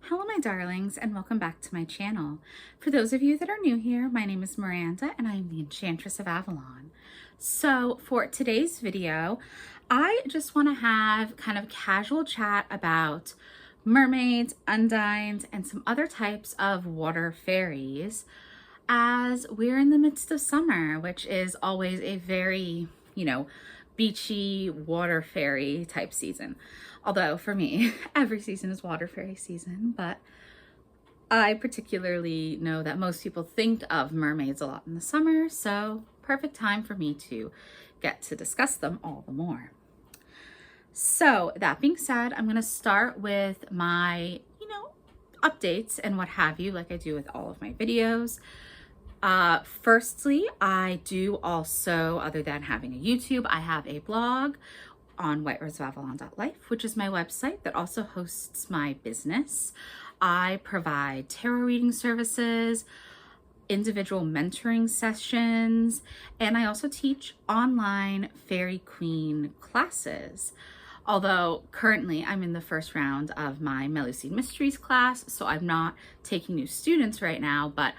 Hello my darlings, and welcome back to my channel. For those of you that are new here, my name is Miranda and I am the Enchantress of Avalon. So for today's video, I just want to have kind of casual chat about mermaids, undines, and some other types of water fairies as we're in the midst of summer, which is always a very, beachy water fairy type season. Although for me, every season is water fairy season, but I particularly know that most people think of mermaids a lot in the summer, so perfect time for me to get to discuss them all the more. So that being said, I'm going to start with my, updates and what have you, like I do with all of my videos. Firstly, I do also, other than having a YouTube, I have a blog on whiteroseofavalon.life, which is my website that also hosts my business. I provide tarot reading services, individual mentoring sessions, and I also teach online Fairy Queen classes. Although currently I'm in the first round of my Melusine Mysteries class, so I'm not taking new students right now, but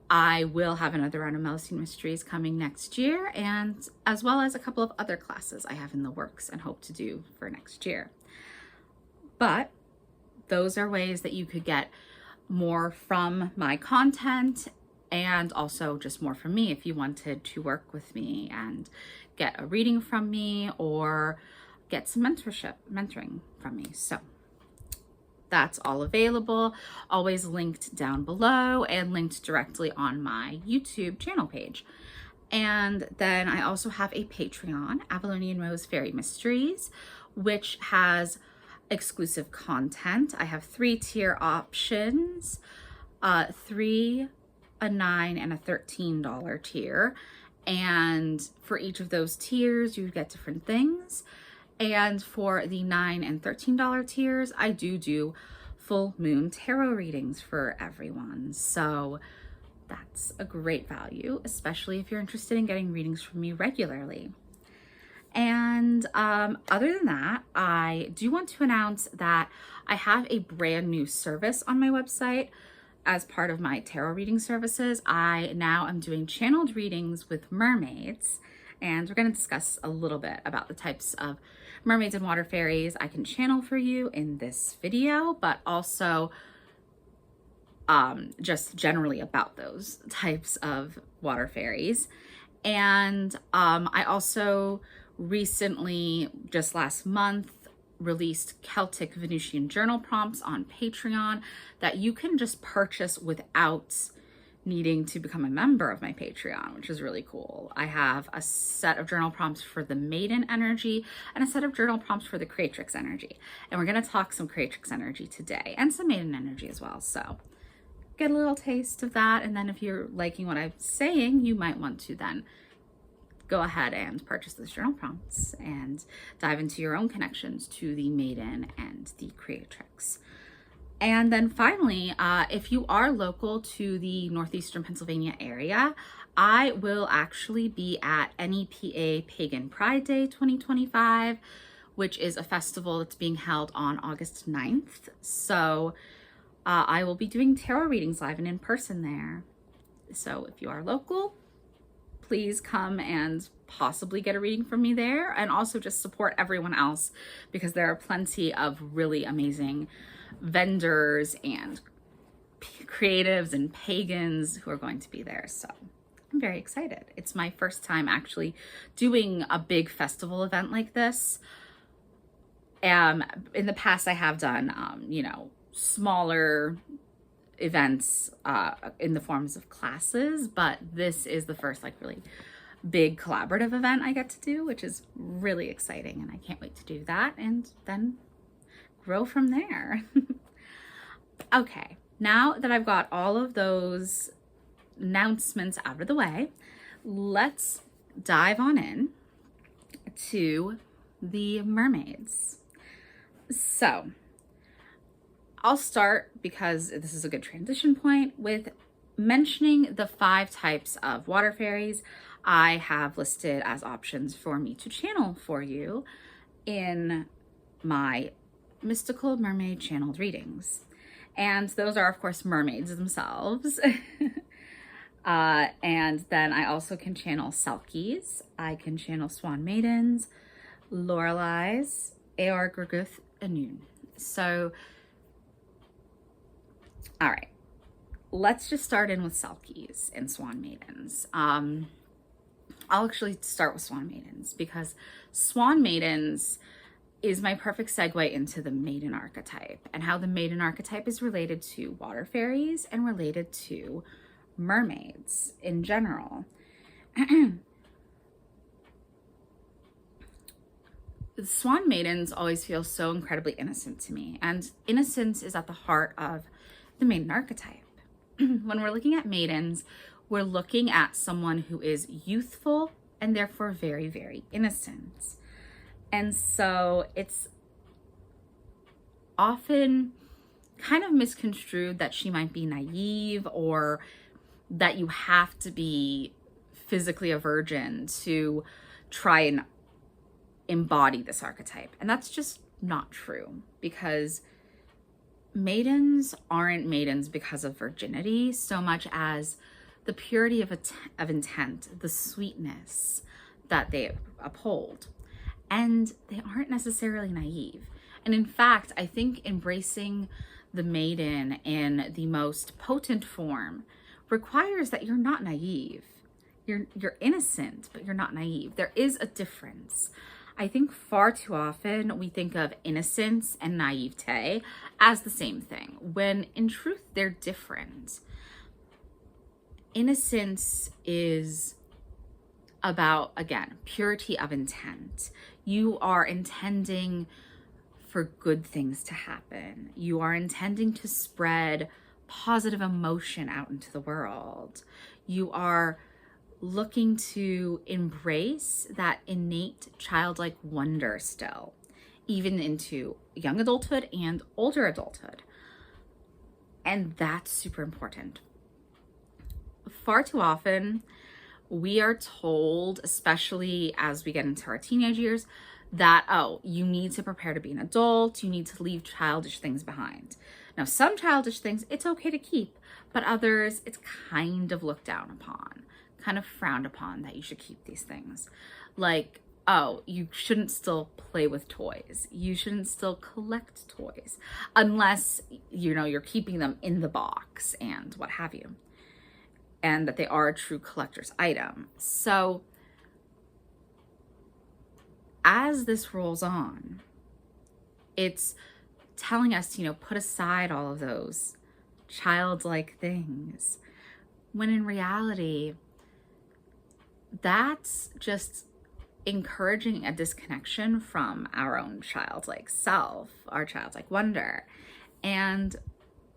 I will have another round of Melusine Mysteries coming next year, and as well as a couple of other classes I have in the works and hope to do for next year. But those are ways that you could get more from my content and also just more from me if you wanted to work with me and get a reading from me or get some mentoring from me. So that's all available, always linked down below and linked directly on my YouTube channel page. And then I also have a Patreon, Avalonian Rose Fairy Mysteries, which has exclusive content. I have 3-tier options, $3, a $9, and a $13 tier. And for each of those tiers, you get different things. And for the $9 and $13 tiers, I do full moon tarot readings for everyone. So that's a great value, especially if you're interested in getting readings from me regularly. And other than that, I do want to announce that I have a brand new service on my website. As part of my tarot reading services, I now am doing channeled readings with mermaids. And we're going to discuss a little bit about the types of mermaids and water fairies I can channel for you in this video, but also just generally about those types of water fairies. And I also recently, just last month, released Celtic Venusian journal prompts on Patreon that you can just purchase without needing to become a member of my Patreon, which is really cool. I have a set of journal prompts for the Maiden energy and a set of journal prompts for the Creatrix energy. And we're going to talk some Creatrix energy today and some Maiden energy as well. So get a little taste of that. And then if you're liking what I'm saying, you might want to then go ahead and purchase those journal prompts and dive into your own connections to the Maiden and the Creatrix. And then finally, if you are local to the Northeastern Pennsylvania area, I will actually be at NEPA Pagan Pride Day 2025, which is a festival that's being held on August 9th. So I will be doing tarot readings live and in person there. So if you are local, please come and possibly get a reading from me there, and also just support everyone else because there are plenty of really amazing vendors and creatives and pagans who are going to be there. So I'm very excited. It's my first time actually doing a big festival event like this. In the past I have done, smaller events in the forms of classes, but this is the first really big collaborative event I get to do, which is really exciting, and I can't wait to do that and then grow from there. Okay, now that I've got all of those announcements out of the way, let's dive on in to the mermaids. So I'll start, because this is a good transition point, with mentioning the 5 types of water fairies I have listed as options for me to channel for you in my Mystical Mermaid channeled readings. And those are, of course, mermaids themselves. And then I also can channel Selkies. I can channel Swan Maidens, Loreleis, Eor Greguth, Anun. So, all right, let's just start in with Selkies and Swan Maidens. I'll actually start with Swan Maidens because Swan Maidens is my perfect segue into the Maiden archetype and how the Maiden archetype is related to Water Fairies and related to mermaids in general. The Swan Maidens always feel so incredibly innocent to me, and innocence is at the heart of the Maiden archetype. When we're looking at maidens, we're looking at someone who is youthful and therefore very, very innocent. And so it's often kind of misconstrued that she might be naive or that you have to be physically a virgin to try and embody this archetype. And that's just not true, because maidens aren't maidens because of virginity so much as the purity of intent, the sweetness that they uphold. And they aren't necessarily naive. And in fact, I think embracing the maiden in the most potent form requires that you're not naive. You're innocent, but you're not naive. There is a difference. I think far too often we think of innocence and naivete as the same thing, when in truth they're different. Innocence is about, again, purity of intent. You are intending for good things to happen. You are intending to spread positive emotion out into the world. You are looking to embrace that innate childlike wonder still, even into young adulthood and older adulthood. And that's super important. Far too often, we are told, especially as we get into our teenage years, that, oh, you need to prepare to be an adult, you need to leave childish things behind. Now, some childish things, it's okay to keep, but others, it's kind of looked down upon, kind of frowned upon that you should keep these things. Like, oh, you shouldn't still play with toys. You shouldn't still collect toys unless, you're keeping them in the box and what have you, and that they are a true collector's item. So as this rolls on, it's telling us to, put aside all of those childlike things, when in reality, that's just encouraging a disconnection from our own childlike self, our childlike wonder. And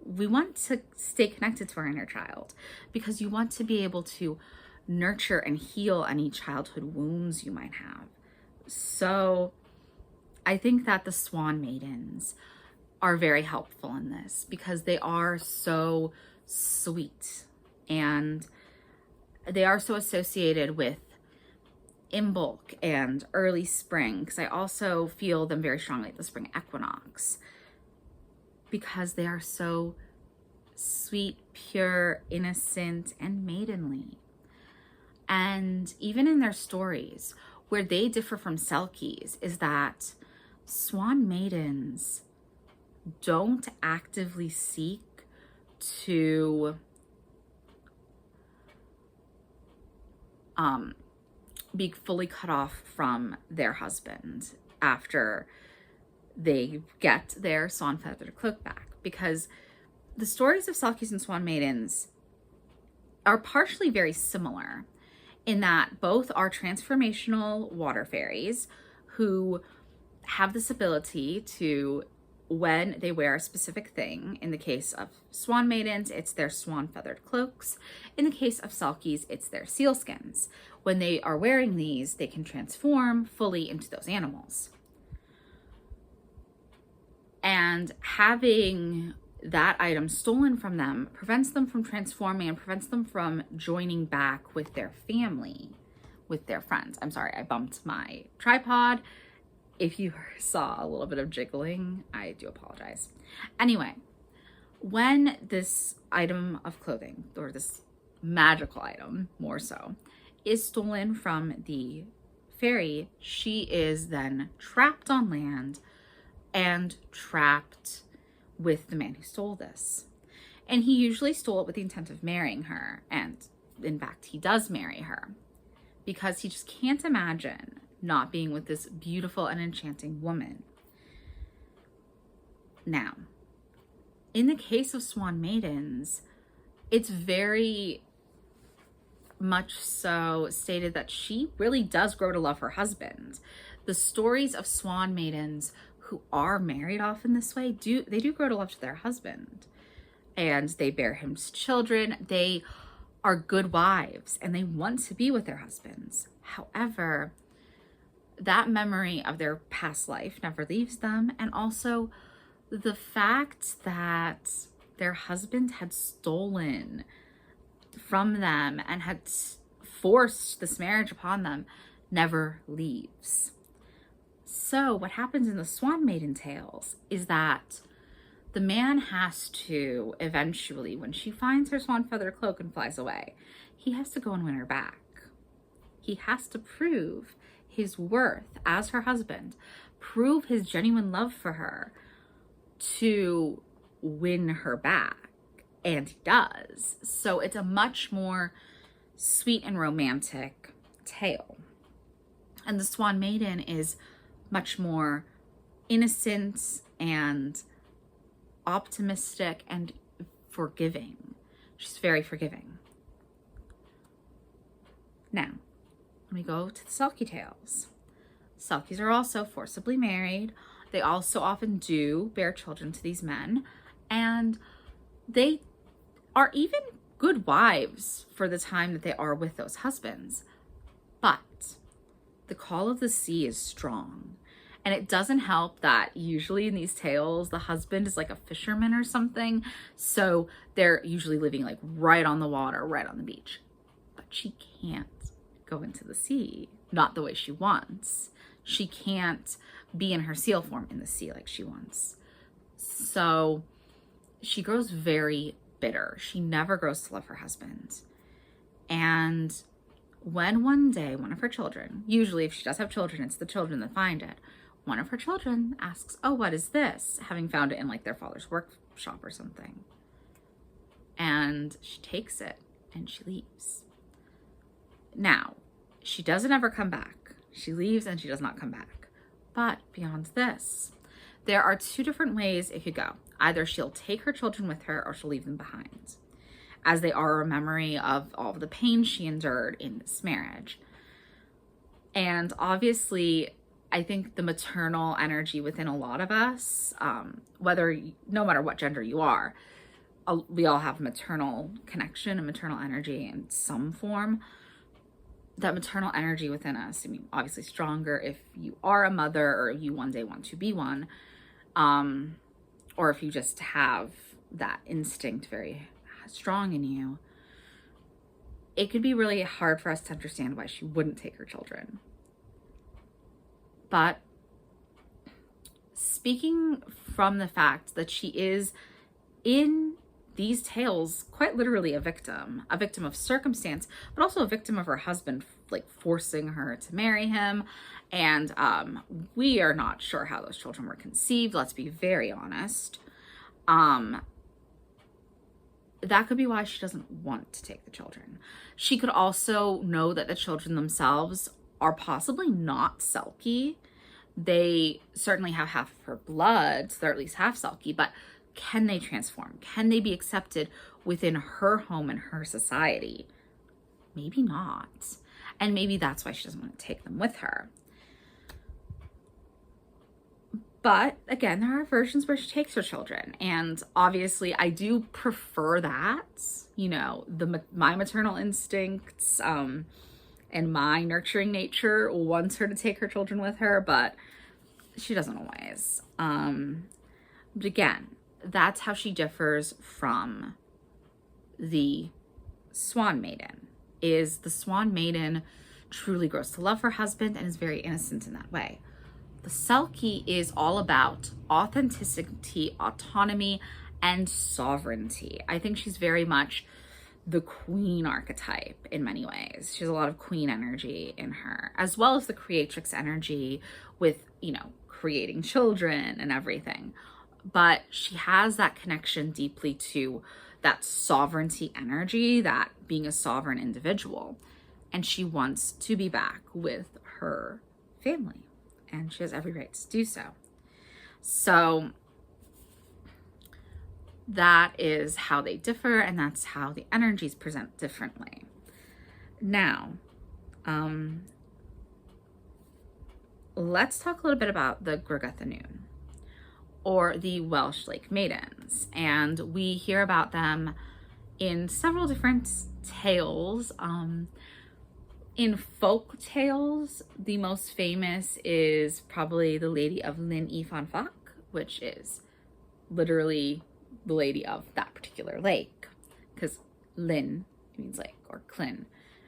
we want to stay connected to our inner child because you want to be able to nurture and heal any childhood wounds you might have. So I think that the Swan Maidens are very helpful in this because they are so sweet and they are so associated with Imbolc and early spring, because I also feel them very strongly at the spring equinox, because they are so sweet, pure, innocent, and maidenly. And even in their stories, where they differ from Selkies is that Swan Maidens don't actively seek to be fully cut off from their husband after they get their swan feathered cloak back, because the stories of Selkies and Swan Maidens are partially very similar in that both are transformational water fairies who have this ability to, when they wear a specific thing, in the case of Swan Maidens, it's their swan feathered cloaks. In the case of Selkies, it's their sealskins. When they are wearing these, they can transform fully into those animals. And having that item stolen from them prevents them from transforming and prevents them from joining back with their family, with their friends. I'm sorry, I bumped my tripod. If you saw a little bit of jiggling, I do apologize. Anyway, When this item of clothing, or this magical item more so, is stolen from the fairy, she is then trapped on land and trapped with the man who stole this. And he usually stole it with the intent of marrying her. And in fact, he does marry her because he just can't imagine not being with this beautiful and enchanting woman. Now, in the case of Swan Maidens, it's very much so stated that she really does grow to love her husband. The stories of Swan Maidens who are married off in this way, they do grow to love their husband. And they bear him children. They are good wives and they want to be with their husbands. However, that memory of their past life never leaves them. And also the fact that their husband had stolen from them and had forced this marriage upon them never leaves. So what happens in the Swan Maiden tales is that the man has to eventually, when she finds her swan feather cloak and flies away, he has to go and win her back. He has to prove his worth as her husband, prove his genuine love for her to win her back. And he does. So it's a much more sweet and romantic tale. And the Swan Maiden is much more innocent and optimistic and forgiving. She's very forgiving. Now, when we go to the Selkie tales, Selkies are also forcibly married. They also often do bear children to these men, and they are even good wives for the time that they are with those husbands. But the call of the sea is strong. And it doesn't help that usually in these tales, the husband is like a fisherman or something. So they're usually living like right on the water, right on the beach. But she can't go into the sea, not the way she wants. She can't be in her seal form in the sea like she wants. So she grows very bitter. She never grows to love her husband. And when one day one of her children, usually if she does have children, it's the children that find it, one of her children asks, "Oh, what is this?" having found it in like their father's workshop or something. And she takes it and she leaves. Now, she doesn't ever come back. She leaves and she does not come back. But beyond this, there are two different ways it could go. Either she'll take her children with her or she'll leave them behind, as they are a memory of all of the pain she endured in this marriage. And obviously, I think the maternal energy within a lot of us, no matter what gender you are, we all have maternal connection and maternal energy in some form. That maternal energy within us, I mean, obviously stronger if you are a mother or you one day want to be one, or if you just have that instinct very strong in you. It could be really hard for us to understand why she wouldn't take her children. But speaking from the fact that she is in these tales quite literally a victim of circumstance, but also a victim of her husband like forcing her to marry him. And we are not sure how those children were conceived. Let's be very honest. That could be why she doesn't want to take the children. She could also know that the children themselves are possibly not Selkie. They certainly have half of her blood, so they're at least half Selkie, but can they transform? Can they be accepted within her home and her society? Maybe not. And maybe that's why she doesn't want to take them with her. But again, there are versions where she takes her children. And obviously I do prefer that, my maternal instincts, and my nurturing nature wants her to take her children with her, but she doesn't always. But again, that's how she differs from the Swan Maiden. Is the Swan Maiden truly grows to love her husband and is very innocent in that way. The Selkie is all about authenticity, autonomy, and sovereignty. I think she's very much the queen archetype in many ways. She has a lot of queen energy in her, as well as the creatrix energy with, you know, creating children and everything. But she has that connection deeply to that sovereignty energy, that being a sovereign individual. And she wants to be back with her family, and she has every right to do so. So that is how they differ, and that's how the energies present differently. Now, let's talk a little bit about the Gorguthanoon, or the Welsh Lake Maidens. And we hear about them in several different tales. In folk tales, the most famous is probably the Lady of Llyn y Fan Fach, which is literally the lady of that particular lake, because Llyn means lake, or Clyn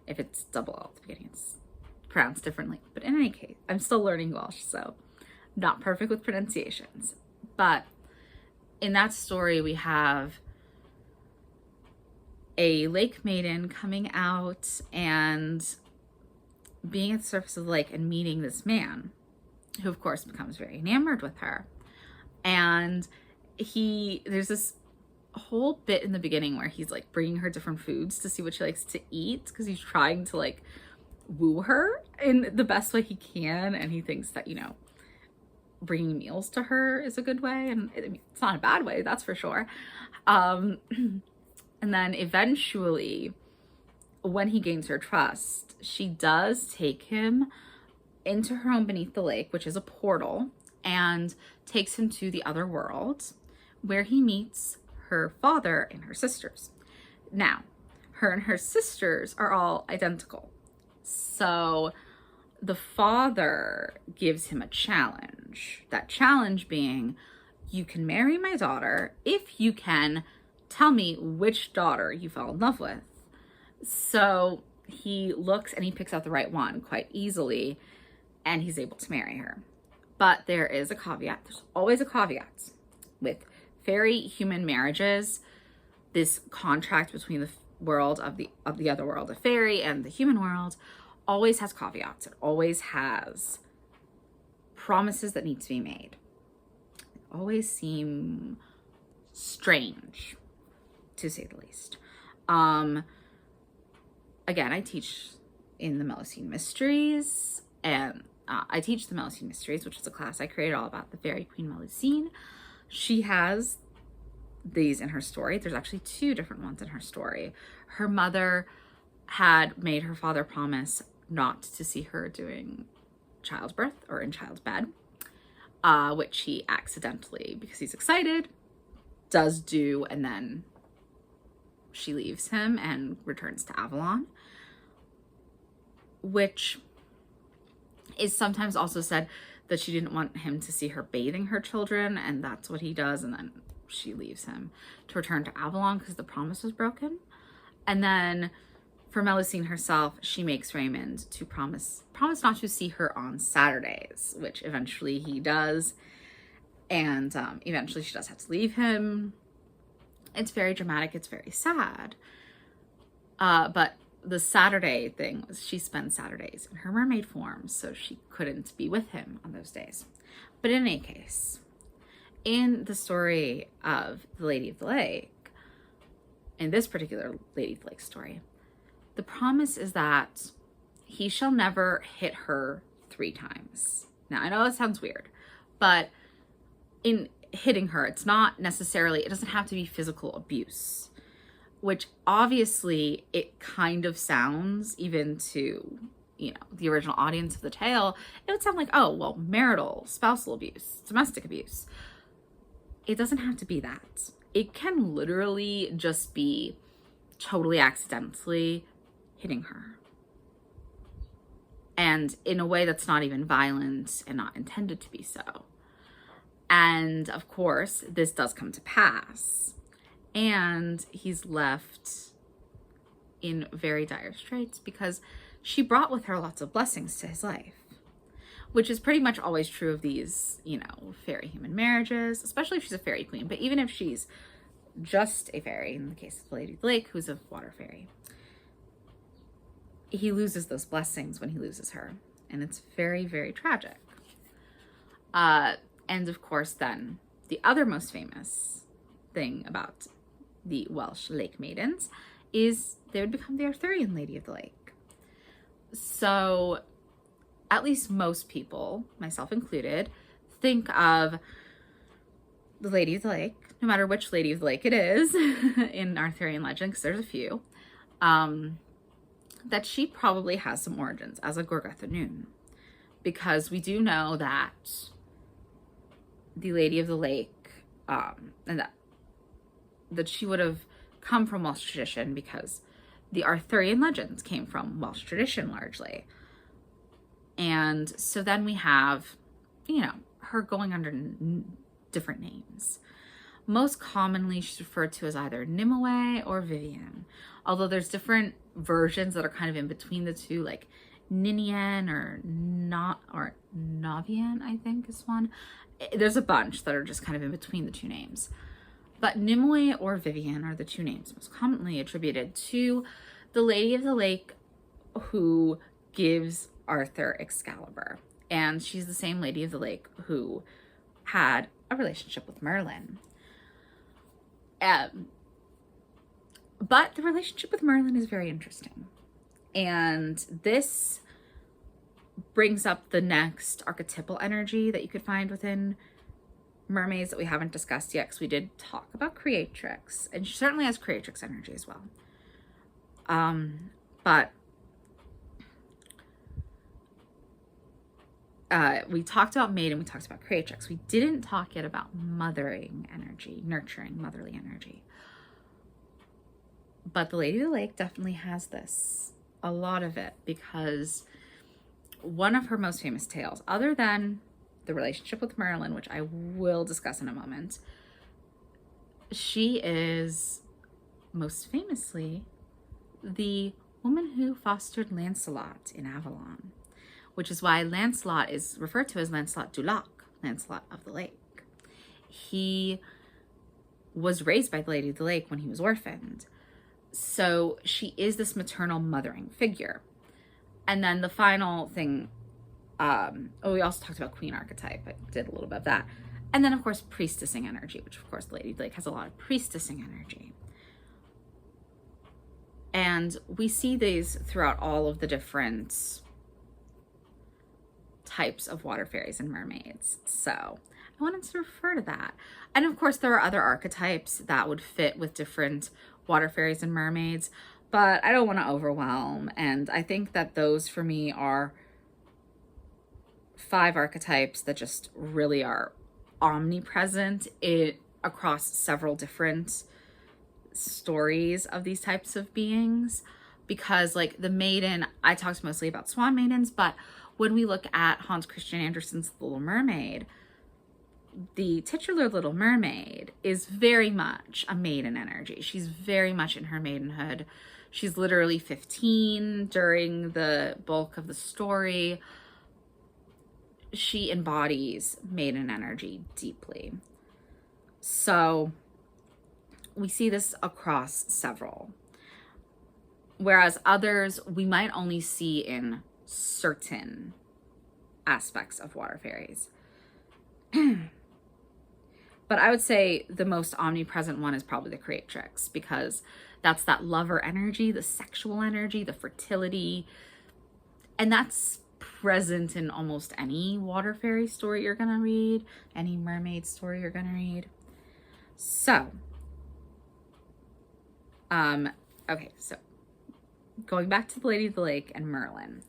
if it's double L at the beginning. It's pronounced differently. But in any case, I'm still learning Welsh, so not perfect with pronunciations. But in that story, we have a lake maiden coming out and being at the surface of the lake and meeting this man, who of course becomes very enamored with her. And there's this whole bit in the beginning where he's like bringing her different foods to see what she likes to eat, because he's trying to like woo her in the best way he can. And he thinks that, you know, bringing meals to her is a good way. And it's not a bad way, that's for sure. And then eventually, when he gains her trust, she does take him into her home beneath the lake, which is a portal, and takes him to the other world, where he meets her father and her sisters. Now, her and her sisters are all identical. So the father gives him a challenge. That challenge being, you can marry my daughter if you can tell me which daughter you fell in love with. So he looks and he picks out the right one quite easily, and he's able to marry her. But there is a caveat. There's always a caveat with fairy human marriages. This contract between the world of the other world of fairy and the human world always has caveats. It always has promises that need to be made. They always seem strange, to say the least. Again, I teach in the Melusine Mysteries, and I teach the Melusine Mysteries, which is a class I created all about the fairy queen Melusine. She has these in her story. There's actually two different ones in her story. Her mother had made her father promise not to see her doing childbirth or in childbed, which he accidentally, because he's excited, does do, and then she leaves him and returns to Avalon, which is sometimes also said that she didn't want him to see her bathing her children, and that's what he does, and then she leaves him to return to Avalon because the promise was broken. And then for Melusine herself, she makes Raymond to promise not to see her on Saturdays, which eventually he does, and eventually she does have to leave him. It's very dramatic, it's very sad. But the Saturday thing was she spends Saturdays in her mermaid form, so she couldn't be with him on those days. But in any case, in the story of the Lady of the Lake, in this particular Lady of the Lake story, the promise is that he shall never hit her 3 times. Now, I know that sounds weird, but in hitting her, it's not necessarily, it doesn't have to be physical abuse, which obviously it kind of sounds, even to, you know, the original audience of the tale, it would sound like, oh, well, marital, spousal abuse, domestic abuse. It doesn't have to be that. It can literally just be totally accidentally hitting her, and in a way that's not even violent and not intended to be so. And of course, this does come to pass, and he's left in very dire straits because she brought with her lots of blessings to his life, which is pretty much always true of these, you know, fairy human marriages, especially if she's a fairy queen. But even if she's just a fairy, in the case of the Lady of the Lake, who's a water fairy. He loses those blessings when he loses her, and it's very, very tragic. And of course, then, the other most famous thing about the Welsh Lake Maidens is they would become the Arthurian Lady of the Lake. So, at least most people, myself included, think of the Lady of the Lake, no matter which Lady of the Lake it is in Arthurian legend, because there's a few, that she probably has some origins as a Gorgatha Noon, because we do know that the Lady of the Lake, and that she would have come from Welsh tradition, because the Arthurian legends came from Welsh tradition largely. And so then we have, her going under different names. Most commonly, she's referred to as either Nimue or Vivian, although there's different versions that are kind of in between the two, like Ninian or Navian, I think is one. There's a bunch that are just kind of in between the two names. But Nimue or Vivian are the two names most commonly attributed to the Lady of the Lake who gives Arthur Excalibur. And she's the same Lady of the Lake who had a relationship with Merlin. But the relationship with Merlin is very interesting. And this brings up the next archetypal energy that you could find within mermaids that we haven't discussed yet, because we did talk about Creatrix, and she certainly has Creatrix energy as well. But we talked about Maiden, we talked about Creatrix. We didn't talk yet about mothering energy, nurturing, motherly energy. But the Lady of the Lake definitely has this, a lot of it, because one of her most famous tales, other than the relationship with Merlin, which I will discuss in a moment, she is most famously the woman who fostered Lancelot in Avalon, which is why Lancelot is referred to as Lancelot du Lac, Lancelot of the Lake. He was raised by the Lady of the Lake when he was orphaned. So she is this maternal mothering figure. And then the final thing, we also talked about Queen archetype. I did a little bit of that. And then, of course, priestessing energy, which, of course, the Lady of the Lake has a lot of priestessing energy. And we see these throughout all of the different types of water fairies and mermaids. So I wanted to refer to that. And, of course, there are other archetypes that would fit with different water fairies and mermaids, but I don't want to overwhelm. And I think that those for me are 5 archetypes that just really are omnipresent across several different stories of these types of beings. Because like the Maiden, I talked mostly about swan maidens, but when we look at Hans Christian Andersen's Little Mermaid, the titular Little Mermaid is very much a maiden energy. She's very much in her maidenhood. She's literally 15 during the bulk of the story. She embodies maiden energy deeply. So we see this across several. Whereas others we might only see in certain aspects of water fairies. But I would say the most omnipresent one is probably the Creatrix, because that's that lover energy, the sexual energy, the fertility. And that's present in almost any water fairy story you're going to read, any mermaid story you're going to read. So, okay, so going back to the Lady of the Lake and Merlin.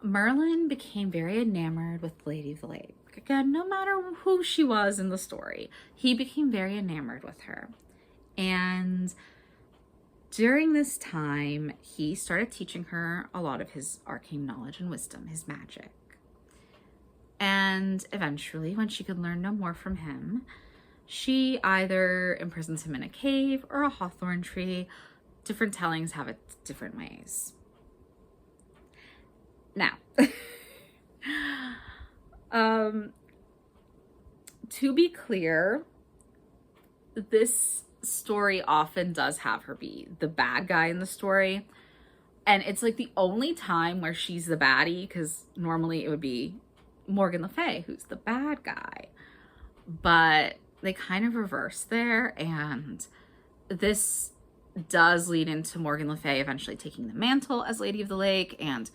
Merlin became very enamored with the Lady of the Lake. Again, no matter who she was in the story, he became very enamored with her. And during this time, he started teaching her a lot of his arcane knowledge and wisdom, his magic. And eventually, when she could learn no more from him, she either imprisons him in a cave or a hawthorn tree. Different tellings have it different ways. Now, to be clear, this story often does have her be the bad guy in the story. And it's like the only time where she's the baddie, because normally it would be Morgan Le Fay who's the bad guy. But they kind of reverse there, and this does lead into Morgan Le Fay eventually taking the mantle as Lady of the Lake and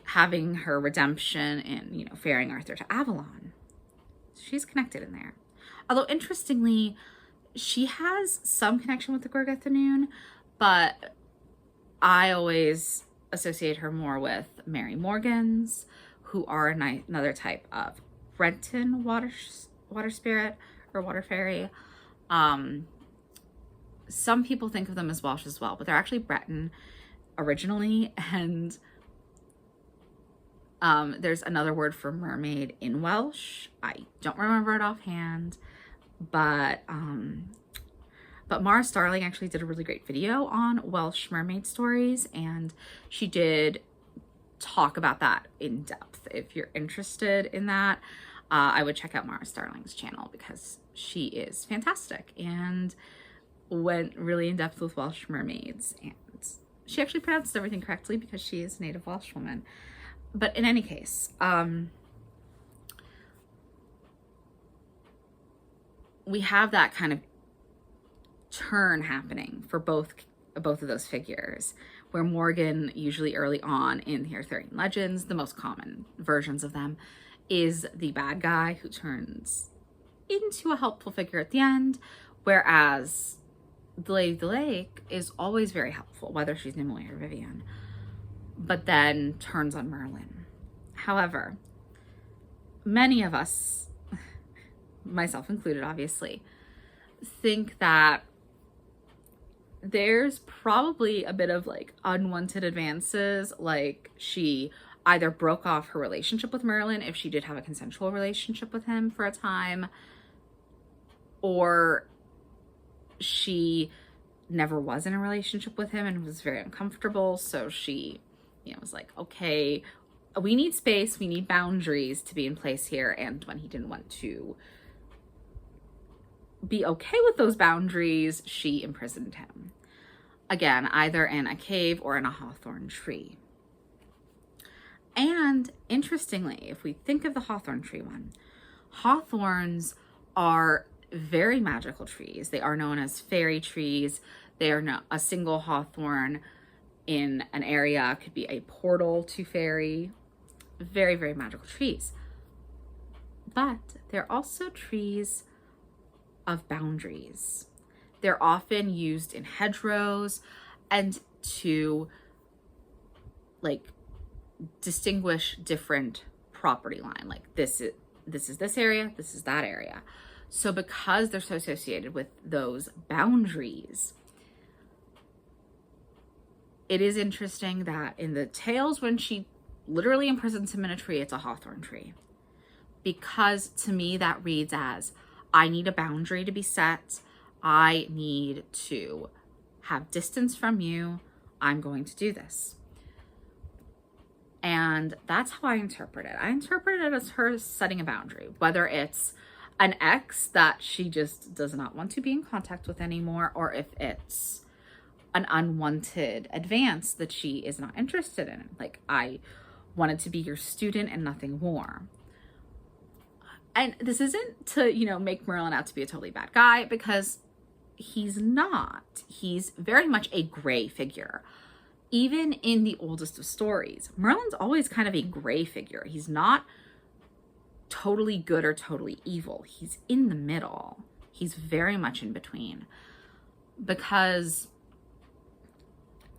having her redemption in, you know, ferrying Arthur to Avalon. She's connected in there. Although, interestingly, she has some connection with the Gorgothanoon, but I always associate her more with Mary Morgans, who are another type of Breton water spirit or water fairy. Some people think of them as Welsh as well, but they're actually Breton originally, and there's another word for mermaid in Welsh. I don't remember it offhand, but Mara Starling actually did a really great video on Welsh mermaid stories, and she did talk about that in depth. If you're interested in that, I would check out Mara Starling's channel because she is fantastic and went really in depth with Welsh mermaids, and she actually pronounced everything correctly because she is a native Welsh woman. But in any case, we have that kind of turn happening for both of those figures, where Morgan, usually early on in the Arthurian legends, the most common versions of them, is the bad guy who turns into a helpful figure at the end, whereas the Lady of the Lake is always very helpful, whether she's Nimue or Vivian, but then turns on Merlin. However, many of us, myself included obviously, think that there's probably a bit of like unwanted advances, like she either broke off her relationship with Merlin if she did have a consensual relationship with him for a time, or she never was in a relationship with him and was very uncomfortable, so she, you know, was like, okay, we need space, we need boundaries to be in place here, and when he didn't want to be okay with those boundaries, she imprisoned him. Again, either in a cave or in a hawthorn tree. And interestingly, if we think of the hawthorn tree one, hawthorns are very magical trees. They are known as fairy trees. They are not a single hawthorn in an area could be a portal to fairy. Very, very magical trees. But they're also trees of boundaries. They're often used in hedgerows and to like distinguish different property line. Like this is this area, this is that area. So because they're so associated with those boundaries, it is interesting that in the tales when she literally imprisons him in a tree, it's a hawthorn tree. Because to me that reads as, I need a boundary to be set. I need to have distance from you. I'm going to do this. And that's how I interpret it. I interpret it as her setting a boundary, whether it's an ex that she just does not want to be in contact with anymore, or if it's an unwanted advance that she is not interested in. Like, I wanted to be your student and nothing more. And this isn't to, you know, make Merlin out to be a totally bad guy, because he's not. He's very much a gray figure. Even in the oldest of stories, Merlin's always kind of a gray figure. He's not totally good or totally evil. He's in the middle. He's very much in between. Because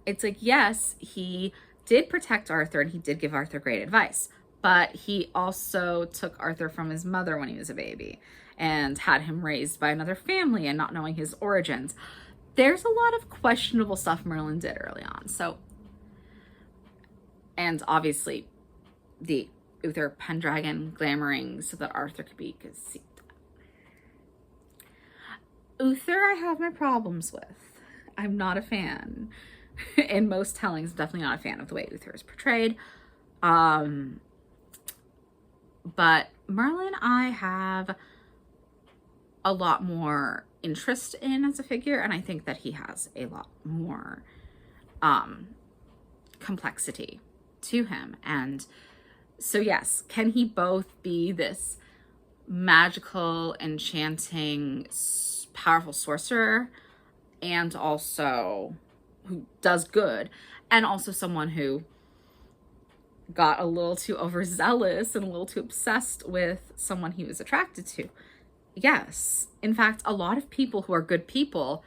it's like, yes, he did protect Arthur and he did give Arthur great advice, but he also took Arthur from his mother when he was a baby and had him raised by another family and not knowing his origins. There's a lot of questionable stuff Merlin did early on. So, and obviously the Uther Pendragon glamoring so that Arthur could be conceived. Uther I have my problems with. I'm not a fan. In most tellings, definitely not a fan of the way Uther is portrayed. But Merlin I have a lot more interest in as a figure, and I think that he has a lot more complexity to him. And so yes, can he both be this magical, enchanting, powerful sorcerer, and also who does good, and also someone who got a little too overzealous and a little too obsessed with someone he was attracted to? Yes. In fact, a lot of people who are good people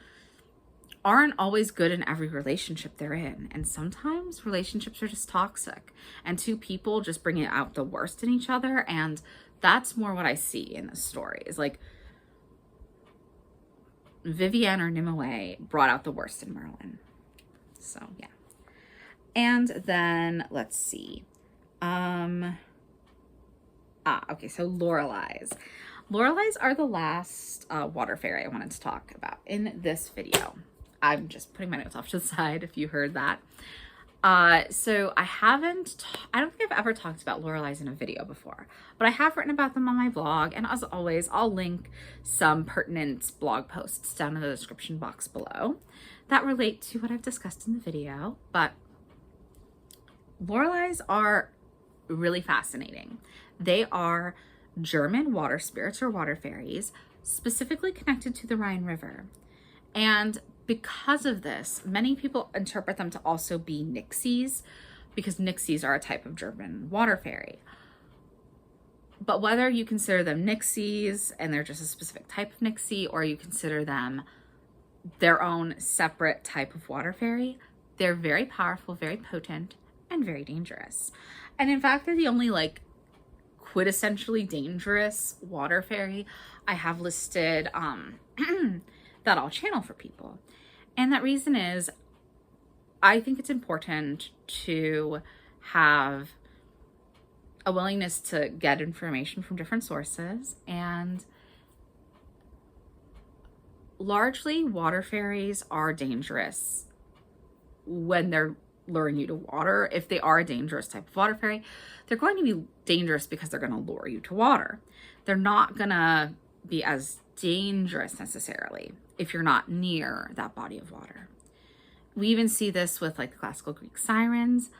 aren't always good in every relationship they're in. And sometimes relationships are just toxic, and two people just bring out the worst in each other. And that's more what I see in this story, is like Vivienne or Nimue brought out the worst in Merlin. So yeah. And then let's see. Okay, so Loreleis. Loreleis are the last water fairy I wanted to talk about in this video. I'm just putting my notes off to the side if you heard that. So I don't think I've ever talked about Loreleis in a video before, but I have written about them on my blog. And as always, I'll link some pertinent blog posts down in the description box below that relate to what I've discussed in the video. But Loreleis are really fascinating. They are German water spirits or water fairies, specifically connected to the Rhine River. And because of this, many people interpret them to also be nixies, because nixies are a type of German water fairy. But whether you consider them nixies and they're just a specific type of nixie, or you consider them their own separate type of water fairy, they're very powerful, very potent, and very dangerous. And in fact, they're the only like quintessentially dangerous water fairy I have listed that I'll channel for people. And that reason is, I think it's important to have a willingness to get information from different sources. And largely, water fairies are dangerous when they're luring you to water. If they are a dangerous type of water fairy, they're going to be dangerous because they're going to lure you to water. They're not going to be as dangerous necessarily if you're not near that body of water. We even see this with like the classical Greek sirens.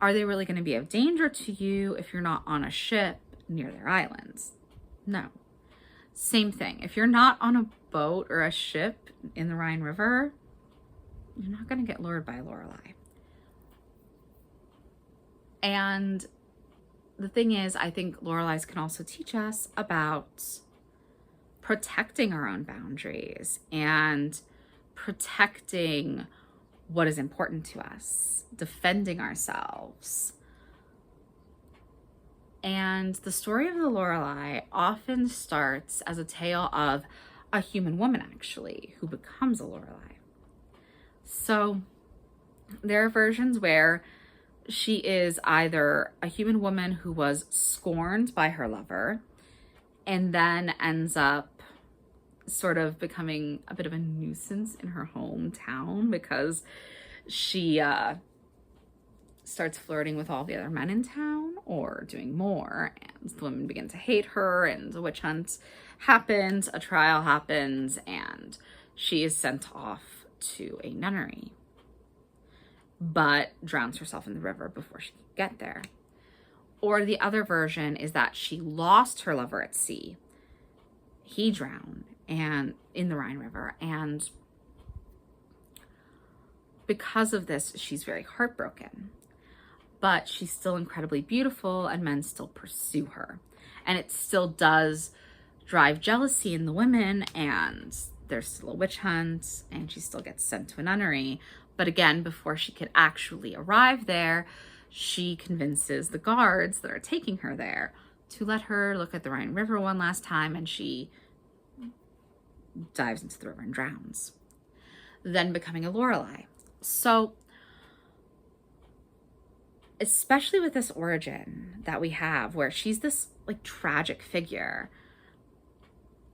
Are they really going to be of danger to you if you're not on a ship near their islands? No. Same thing. If you're not on a boat or a ship in the Rhine River, you're not going to get lured by a Lorelei. And the thing is, I think Loreleis can also teach us about protecting our own boundaries and protecting what is important to us, defending ourselves. And the story of the Lorelei often starts as a tale of a human woman, actually, who becomes a Lorelei. So there are versions where she is either a human woman who was scorned by her lover and then ends up sort of becoming a bit of a nuisance in her hometown because she starts flirting with all the other men in town or doing more, and the women begin to hate her, and a witch hunt happens, a trial happens, and she is sent off to a nunnery, but drowns herself in the river before she can get there. Or the other version is that she lost her lover at sea. He drowned and in the Rhine River, and because of this, she's very heartbroken. But she's still incredibly beautiful, and men still pursue her. And it still does drive jealousy in the women, and there's still a witch hunt, and she still gets sent to a nunnery. But again, before she could actually arrive there, she convinces the guards that are taking her there to let her look at the Rhine River one last time, and she dives into the river and drowns, then becoming a Lorelei. So, especially with this origin that we have, where she's this like tragic figure,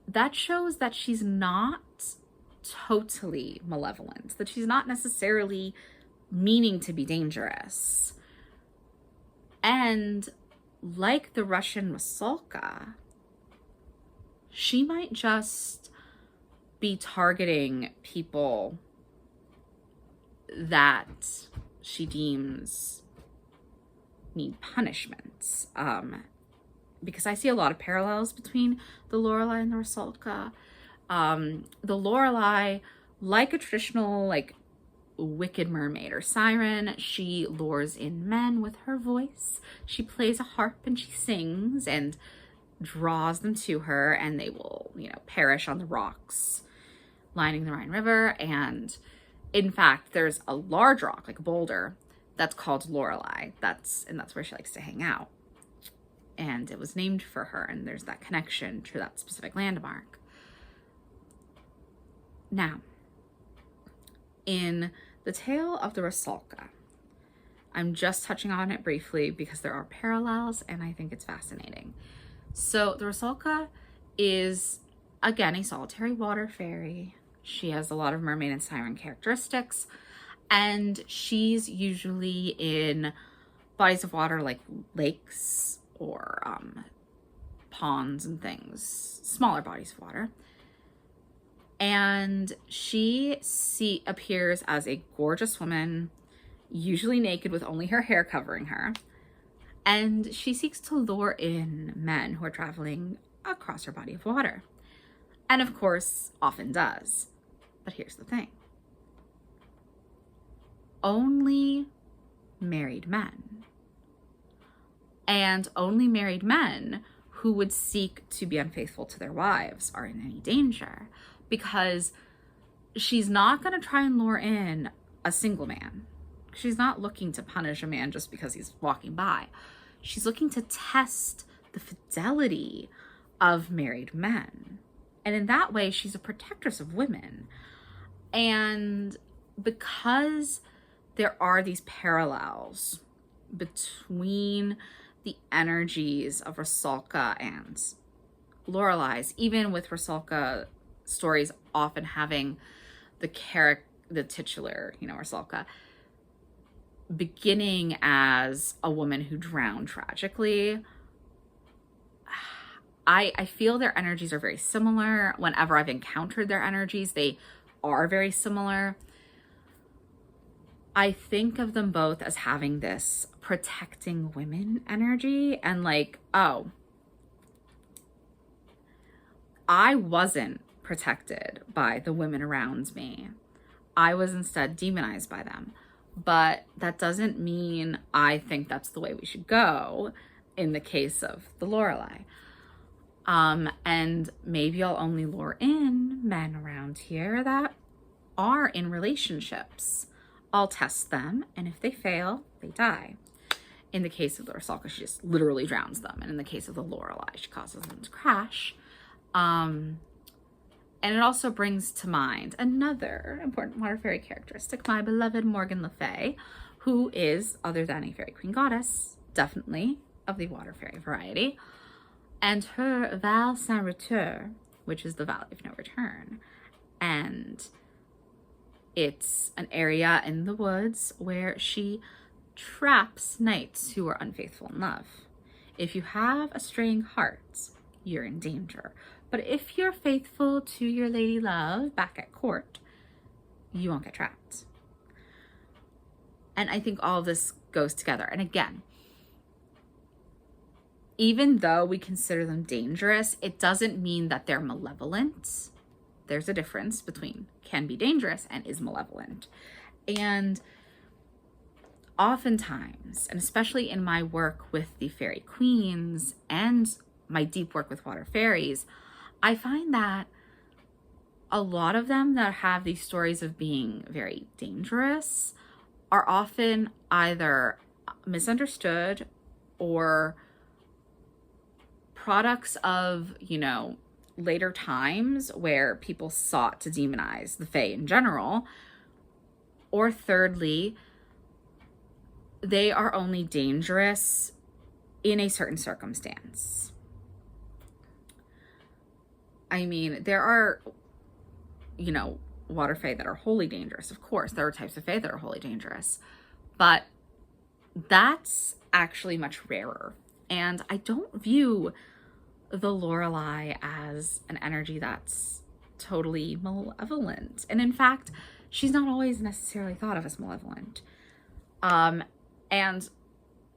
that shows that she's not totally malevolent, that she's not necessarily meaning to be dangerous. And like the Russian Masalka, she might just be targeting people that she deems need punishments. Because I see a lot of parallels between the Lorelei and the Rusalka. The Lorelei, like a traditional like wicked mermaid or siren, she lures in men with her voice. She plays a harp and she sings and draws them to her, and they will, you know, perish on the rocks lining the Rhine River. And in fact, there's a large rock, like a boulder, that's called Lorelei. That's where she likes to hang out. And it was named for her, and there's that connection to that specific landmark. Now, in the tale of the Rusalka, I'm just touching on it briefly because there are parallels and I think it's fascinating. So the Rusalka is, again, a solitary water fairy. She has a lot of mermaid and siren characteristics, and she's usually in bodies of water like lakes or ponds and things, smaller bodies of water. And she appears as a gorgeous woman, usually naked with only her hair covering her. And she seeks to lure in men who are traveling across her body of water. And of course, often does. But here's the thing. Only married men. And only married men who would seek to be unfaithful to their wives are in any danger, because she's not going to try and lure in a single man. She's not looking to punish a man just because he's walking by. She's looking to test the fidelity of married men. And in that way, she's a protectress of women. And because there are these parallels between the energies of Rusalka and Lorelei's, even with Rusalka stories often having the titular, you know, Rusalka, beginning as a woman who drowned tragically, I feel their energies are very similar. Whenever I've encountered their energies, they are very similar. I think of them both as having this protecting women energy, and like, oh, I wasn't protected by the women around me. I was instead demonized by them. But that doesn't mean I think that's the way we should go in the case of the Lorelei. And maybe I'll only lure in men around here that are in relationships. I'll test them, and if they fail, they die. In the case of the Rusalka, she just literally drowns them. And in the case of the Lorelei, she causes them to crash. And it also brings to mind another important water fairy characteristic, my beloved Morgan Le Fay, who is, other than a fairy queen goddess, definitely of the water fairy variety, and her Val Saint Retour, which is the Valley of No Return. And it's an area in the woods where she traps knights who are unfaithful in love. If you have a straying heart, you're in danger. But if you're faithful to your lady love back at court, you won't get trapped. And I think all of this goes together. And again, even though we consider them dangerous, it doesn't mean that they're malevolent. There's a difference between can be dangerous and is malevolent. And oftentimes, and especially in my work with the fairy queens and my deep work with water fairies, I find that a lot of them that have these stories of being very dangerous are often either misunderstood or products of, you know, later times where people sought to demonize the fae in general. Or thirdly, they are only dangerous in a certain circumstance. I mean, there are, you know, water fae that are wholly dangerous. Of course, there are types of fae that are wholly dangerous, but that's actually much rarer. And I don't view the Lorelei as an energy that's totally malevolent. And in fact, she's not always necessarily thought of as malevolent. And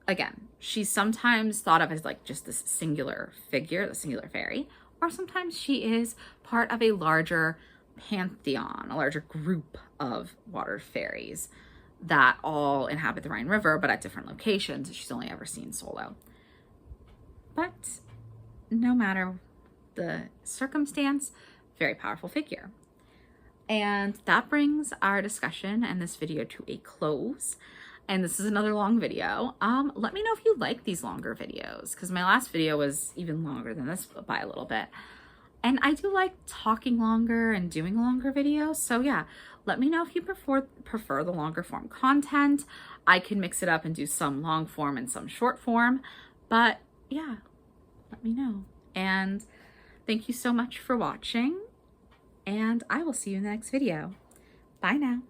again, she's sometimes thought of as like just this singular figure, the singular fairy, or sometimes she is part of a larger pantheon, a larger group of water fairies that all inhabit the Rhine River, but at different locations. She's only ever seen solo. But no matter the circumstance, very powerful figure. And that brings our discussion and this video to a close. And this is another long video. Let me know if you like these longer videos, because my last video was even longer than this by a little bit. And I do like talking longer and doing longer videos. So yeah, let me know if you prefer the longer form content. I can mix it up and do some long form and some short form. But yeah, let me know. And thank you so much for watching. And I will see you in the next video. Bye now.